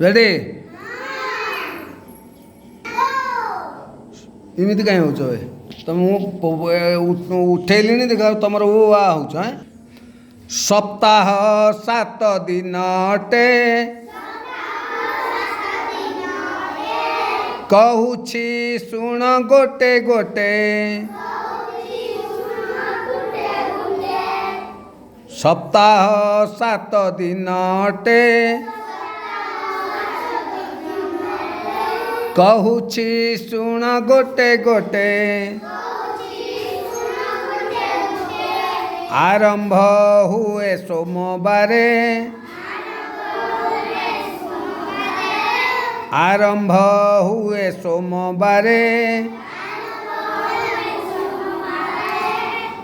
ready इमिति कहीं हो तुम उठेली देखा तुम ओ आ हो सप्ताह 7 दिन अटे कहूछि शुण गोटे गोटे सप्ताह 7 दिन अटे कहूछि शुण गोटे गोटे आरंभ हुए सोमवारे आरंभ हुए सोमवारे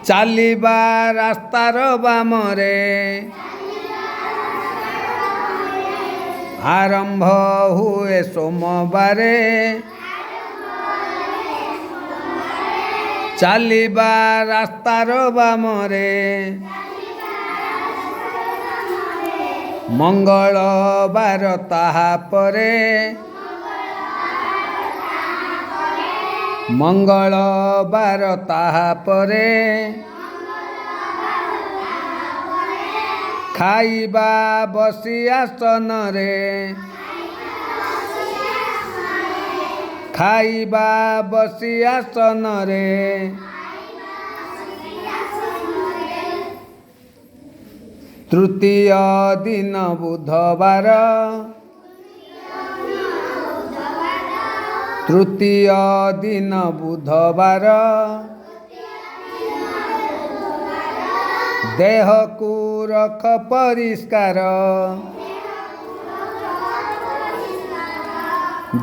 चलिबा रास्तार बामरे आरंभ हुए सोमवारे चलिबा रास्तार बामरे मंगलवार ताहा परे मंगलवार ताहा परे खाइबा बसी आसन रे खाइबा बसी आसन रे तृतीय दिन बुधवार तृतीय दिन बुधवार देह को रख परिष्कार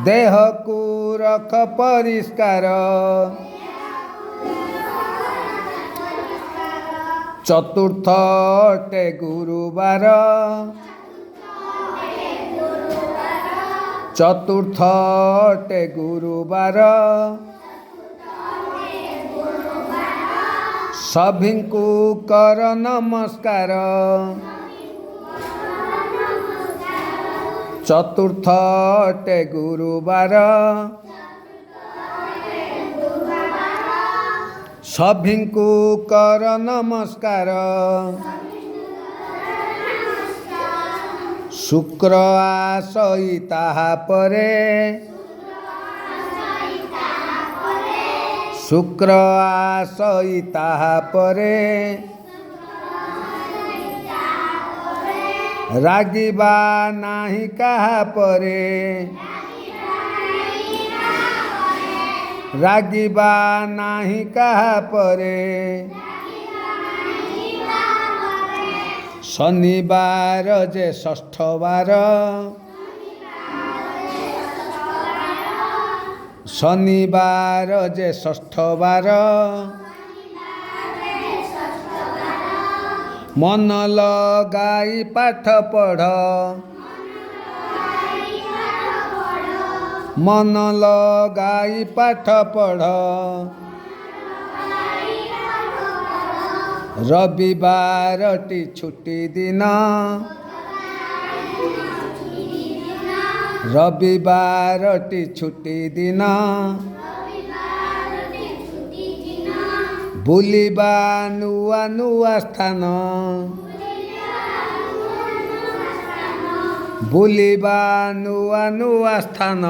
देह को रख परिष्कार चतुर्थ अटे गुरुवार चतुर्थ अटे गुरुवार सभी को कर नमस्कार चतुर्थ अटे गुरुवार सभी को कर नमस्कार शुक्र आसई ताहा परे शुक्र आसई ताहा परे रागिबा नाही काहा परे रागिबा नाही काहा परे शनिवार जे षष्ठवार शनिवार जे षष्ठवार मन लगाई पाठ पढ़ मन लगाई पाठ पढ़ रविवार टी छुट्टी दिन रविवार टी छुट्टी दिन बुलिबा नुआ नुआ स्थान बुलिबा नुआ नुआ स्थान